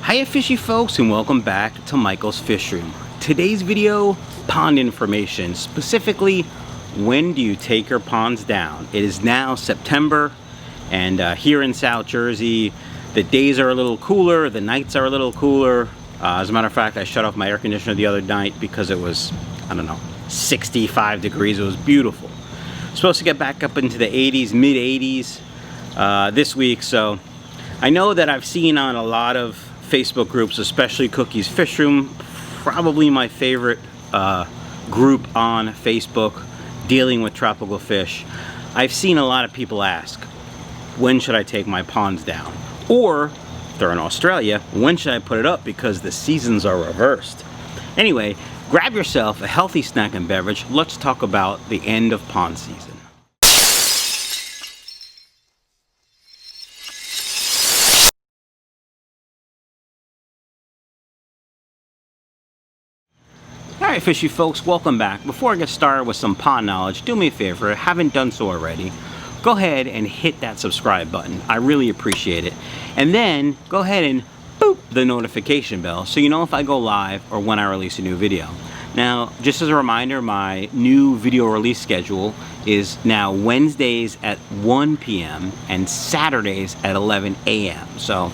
Hiya fishy folks, and welcome back to Michael's Fish Room. Today's video, pond information, specifically when do you take your ponds down. It is now September, and here in South Jersey the days are a little cooler, the nights are a little cooler. As a matter of fact, I shut off my air conditioner the other night because it was, I don't know, 65 degrees. It was beautiful. Supposed to get back up into the 80s, mid 80s this week. So I know that I've seen on a lot of Facebook groups, especially Cookie's Fish Room, probably my favorite group on Facebook dealing with tropical fish. I've seen a lot of people ask, when should I take my ponds down? Or, if they're in Australia, when should I put it up because the seasons are reversed? Anyway, grab yourself a healthy snack and beverage. Let's talk about the end of pond season. Alright fishy folks, welcome back. Before I get started with some pond knowledge, do me a favor, if you haven't done so already, go ahead and hit that subscribe button. I really appreciate it. And then go ahead and boop the notification bell so you know if I go live or when I release a new video. Now, just as a reminder, my new video release schedule is now Wednesdays at 1 p.m. and Saturdays at 11 a.m. So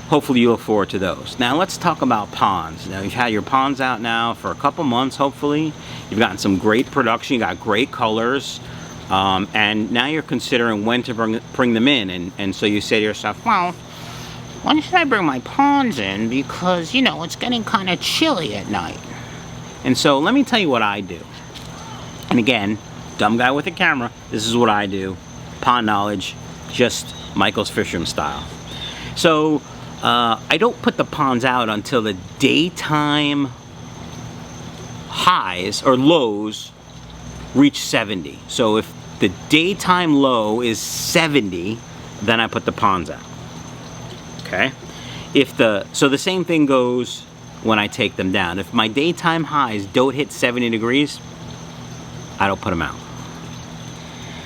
hopefully you look forward to those. Now let's talk about ponds. Now you've had your ponds out now for a couple months, hopefully. You've gotten some great production, you got great colors, and now you're considering when to bring them in. And so you say to yourself, well, when should I bring my ponds in? Because, you know, it's getting kind of chilly at night. And so let me tell you what I do. And again, dumb guy with a camera, this is what I do. Pond knowledge, just Michael's Fish Room style. So I don't put the ponds out until the daytime highs or lows reach 70. So if the daytime low is 70, then I put the ponds out. Okay? So the same thing goes when I take them down. If my daytime highs don't hit 70 degrees, I don't put them out.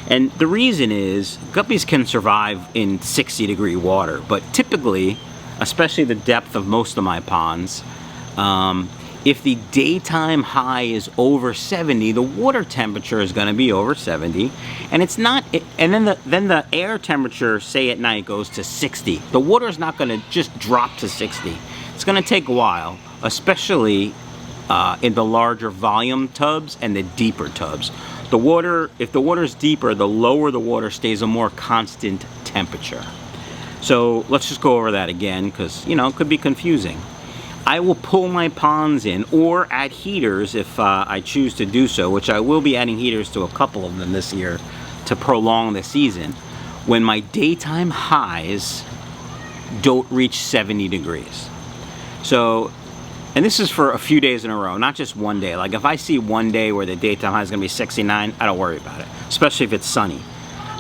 And the reason is, guppies can survive in 60-degree water, but typically, especially the depth of most of my ponds, if the daytime high is over 70, the water temperature is going to be over 70, and it's not. And then the air temperature, say at night, goes to 60. The water is not going to just drop to 60. It's going to take a while, especially in the larger volume tubs and the deeper tubs. The water, if the water is deeper, the lower the water stays a more constant temperature. So let's just go over that again because, you know, it could be confusing. I will pull my ponds in or add heaters if I choose to do so, which I will be adding heaters to a couple of them this year to prolong the season, when my daytime highs don't reach 70 degrees. So, and this is for a few days in a row, not just one day. Like if I see one day where the daytime high is going to be 69, I don't worry about it, especially if it's sunny.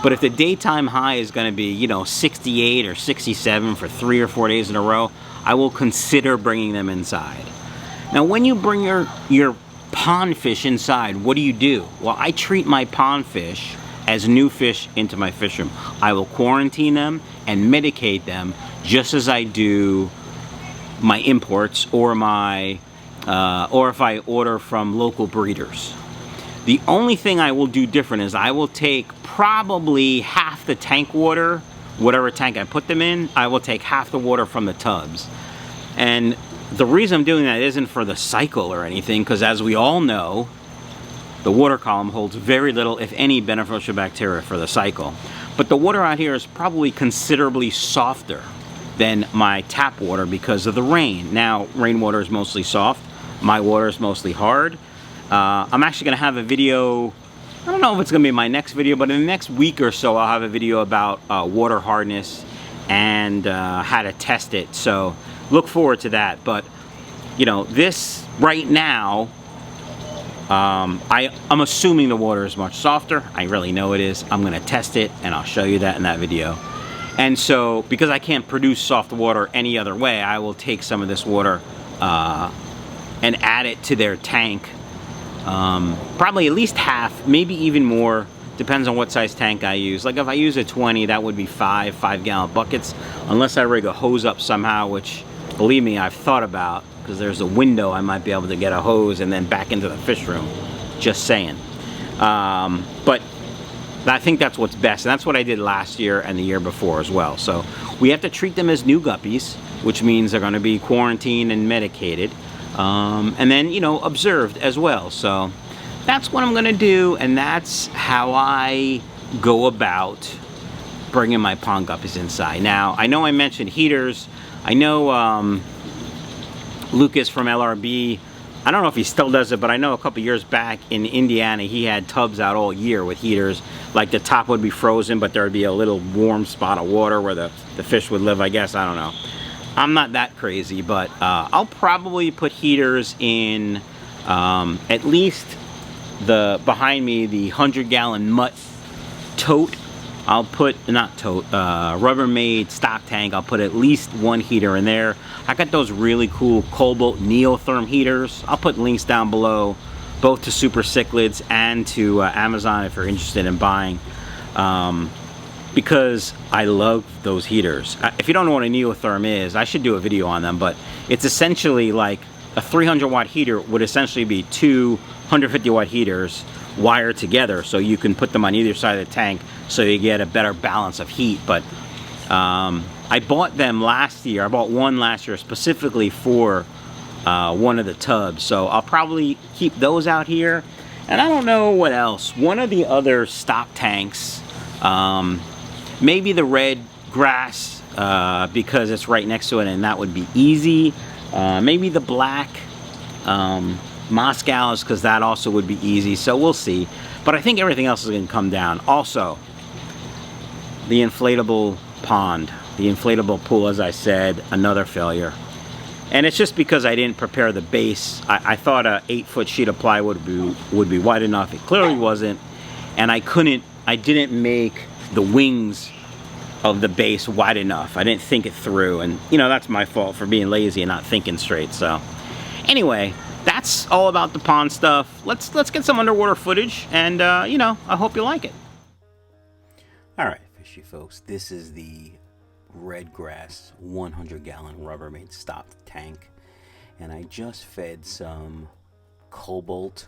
But if the daytime high is going to be, you know, 68 or 67 for 3 or 4 days in a row, I will consider bringing them inside. Now, when you bring your pond fish inside, what do? Well, I treat my pond fish as new fish into my fish room. I will quarantine them and medicate them just as I do my imports or or if I order from local breeders. The only thing I will do different is I will take probably half the tank water, whatever tank I put them in, I will take half the water from the tubs. And the reason I'm doing that isn't for the cycle or anything, because as we all know, the water column holds very little, if any, beneficial bacteria for the cycle. But the water out here is probably considerably softer than my tap water because of the rain. Now, rainwater is mostly soft. My water is mostly hard. I'm actually going to have a video, I don't know if it's going to be my next video, but in the next week or so I'll have a video about water hardness and how to test it. So look forward to that. But, you know, this right now, I'm assuming the water is much softer. I really know it is. I'm going to test it and I'll show you that in that video. And so, because I can't produce soft water any other way, I will take some of this water and add it to their tank. Probably at least half, maybe even more, depends on what size tank I use. Like if I use a 20, that would be 5 gallon buckets, unless I rig a hose up somehow, which believe me, I've thought about, because there's a window I might be able to get a hose and then back into the fish room. Just saying. But I think that's what's best, and that's what I did last year and the year before as well. So we have to treat them as new guppies, which means they're going to be quarantined and medicated, and then, you know, observed as well. So that's what I'm going to do, and that's how I go about bringing my pond guppies inside. Now, I know I mentioned heaters. I know Lucas from LRB, I don't know if he still does it, but I know a couple years back in Indiana, he had tubs out all year with heaters. Like the top would be frozen, but there would be a little warm spot of water where the fish would live, I guess. I don't know. I'm not that crazy, but I'll probably put heaters in at least the, behind me, the 100-gallon Mutt tote. I'll put, not tote, Rubbermaid stock tank. I'll put at least one heater in there. I got those really cool Cobalt Neotherm heaters. I'll put links down below, both to Super Cichlids and to Amazon if you're interested in buying, because I love those heaters. If you don't know what a Neotherm is, I should do a video on them, but it's essentially like a 300-watt heater would essentially be two 150-watt heaters wired together, so you can put them on either side of the tank so you get a better balance of heat. But I bought them last year. I bought one last year specifically for one of the tubs, so I'll probably keep those out here. And I don't know what else. One of the other stock tanks, maybe the red grass, because it's right next to it and that would be easy. Maybe the black Moscows, because that also would be easy. So we'll see. But I think everything else is going to come down. Also, the inflatable pond, the inflatable pool, as I said, another failure. And it's just because I didn't prepare the base. I thought a 8-foot sheet of plywood would be wide enough. It clearly wasn't. And I didn't make the wings of the base wide enough. I didn't think it through. And, you know, that's my fault for being lazy and not thinking straight. So, anyway, that's all about the pond stuff. Let's get some underwater footage. And, you know, I hope you like it. All right, fishy folks. This is the red grass 100-gallon Rubbermaid stock tank, and I just fed some Cobalt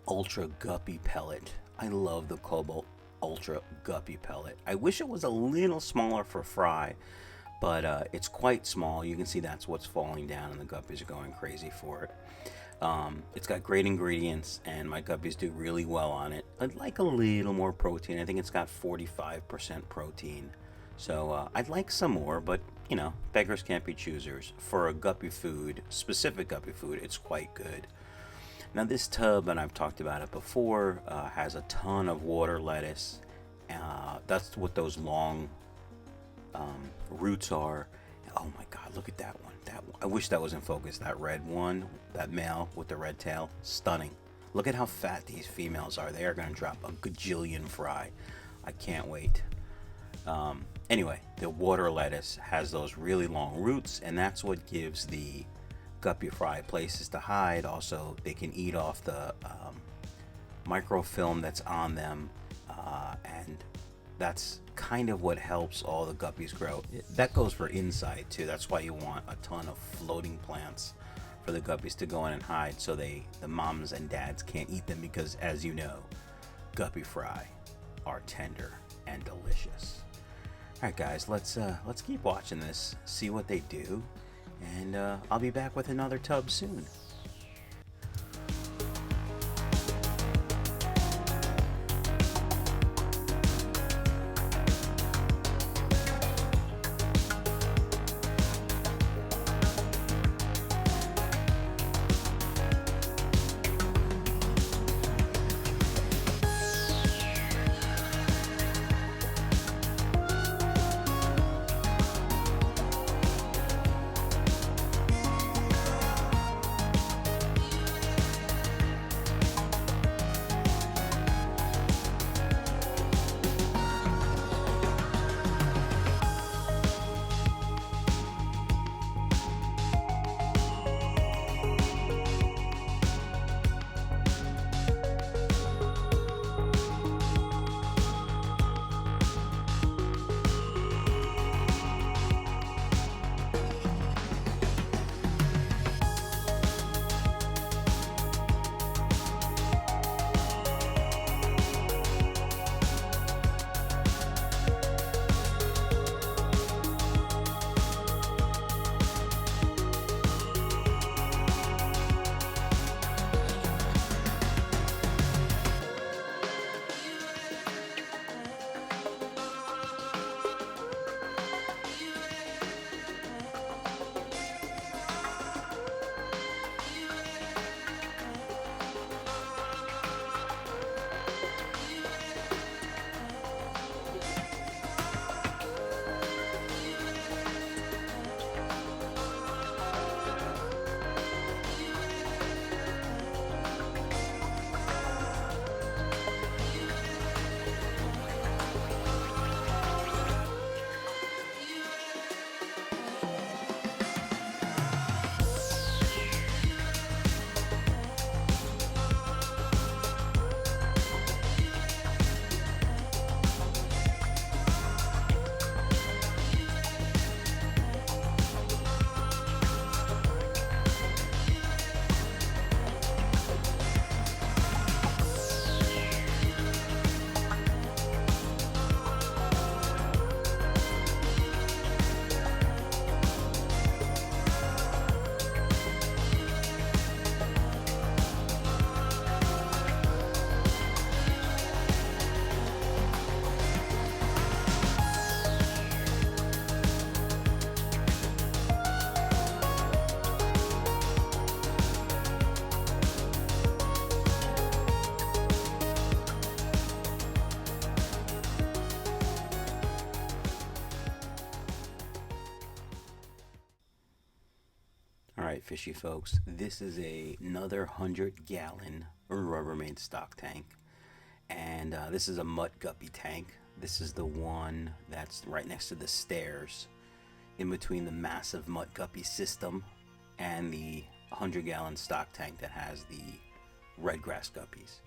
Ultra Guppy pellet. I love the Cobalt Ultra Guppy pellet. I wish it was a little smaller for fry, but it's quite small. You can see that's what's falling down, and the guppies are going crazy for it. It's got great ingredients, and my guppies do really well on it. I'd like a little more protein. I think it's got 45% protein. So I'd like some more, but, you know, beggars can't be choosers. For a guppy food, specific guppy food, it's quite good. Now this tub, and I've talked about it before, has a ton of water lettuce. That's what those long roots are. Oh my God, look at that one. I wish that was in focus. That red one, that male with the red tail, stunning. Look at how fat these females are. They are going to drop a gajillion fry. I can't wait. Anyway, the water lettuce has those really long roots, and that's what gives the guppy fry places to hide. Also, they can eat off the microfilm that's on them, and that's kind of what helps all the guppies grow. That goes for inside too. That's why you want a ton of floating plants for the guppies to go in and hide, so the moms and dads can't eat them, because, as you know, guppy fry are tender and delicious. Alright guys, let's keep watching this, see what they do, and I'll be back with another tub soon. Alright, fishy folks, this is another 100-gallon Rubbermaid stock tank, and this is a Mutt Guppy tank. This is the one that's right next to the stairs, in between the massive Mutt Guppy system and the 100-gallon stock tank that has the red grass guppies.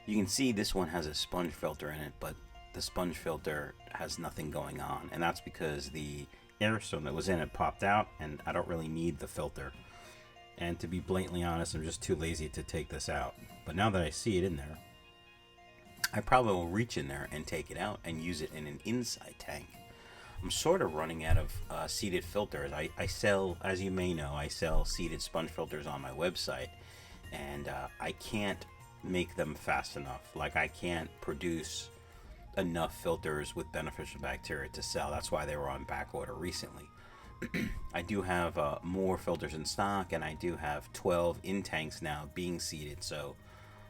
You can see this one has a sponge filter in it, but the sponge filter has nothing going on, and that's because the airstone that was in it popped out, and I don't really need the filter. And to be blatantly honest, I'm just too lazy to take this out. But now that I see it in there, I probably will reach in there and take it out and use it in an inside tank. I'm sort of running out of seated filters. I sell, as you may know, I sell seated sponge filters on my website, and I can't make them fast enough. Like, I can't produce enough filters with beneficial bacteria to sell. That's why they were on back order recently. I do have more filters in stock, and I do have 12 in tanks now being seeded, so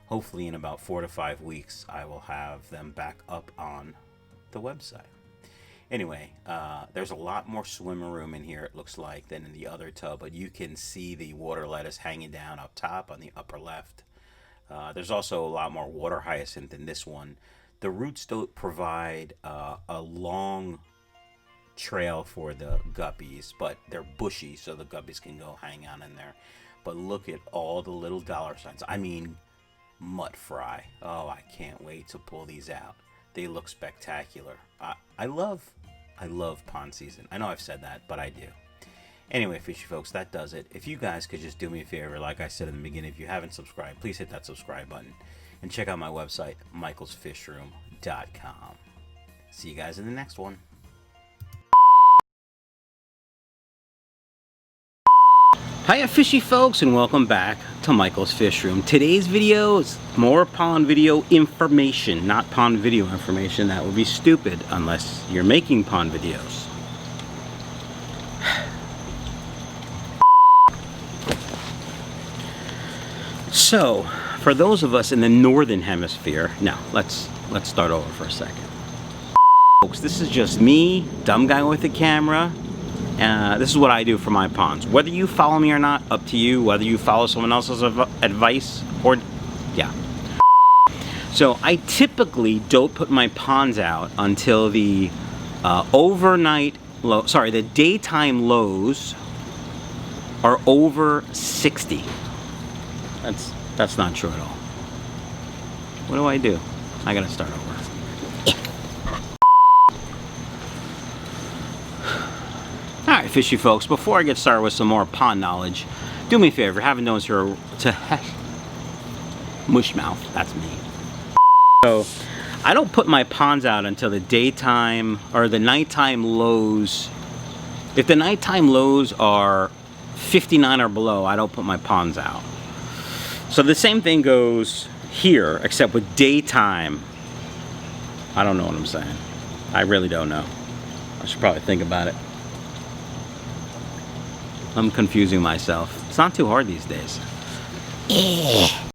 hopefully in about 4 to 5 weeks I will have them back up on the website. Anyway, there's a lot more swimmer room in here, it looks like, than in the other tub, but you can see the water lettuce hanging down up top on the upper left. There's also a lot more water hyacinth in this one. The roots don't provide a long trail for the guppies, but they're bushy, so the guppies can go hang on in there. But look at all the little dollar signs. I mean, Mutt fry. Oh, I can't wait to pull these out. They look spectacular. I love pond season. I know I've said that, but I do. Anyway, fishy folks, that does it. If you guys could just do me a favor, like I said in the beginning, if you haven't subscribed, please hit that subscribe button and check out my website, michaelsfishroom.com. See you guys in the next one. Hiya fishy folks, and welcome back to Michael's Fish Room. Today's video is more pond video information, not pond video information. That would be stupid unless you're making pond videos. So, for those of us in the northern hemisphere, now let's start over for a second. Folks, this is just me, dumb guy with a camera. This is what I do for my ponds. Whether you follow me or not, up to you. Whether you follow someone else's advice or, yeah. So I typically don't put my ponds out until the the daytime lows are over 60. That's not true at all. What do I do? I gotta start over. Alright, fishy folks, before I get started with some more pond knowledge, do me a favor, haven't known here to mushmouth, that's me. So, I don't put my ponds out until the daytime or the nighttime lows. If the nighttime lows are 59 or below, I don't put my ponds out. So the same thing goes here, except with daytime. I don't know what I'm saying. I really don't know. I should probably think about it. I'm confusing myself. It's not too hard these days.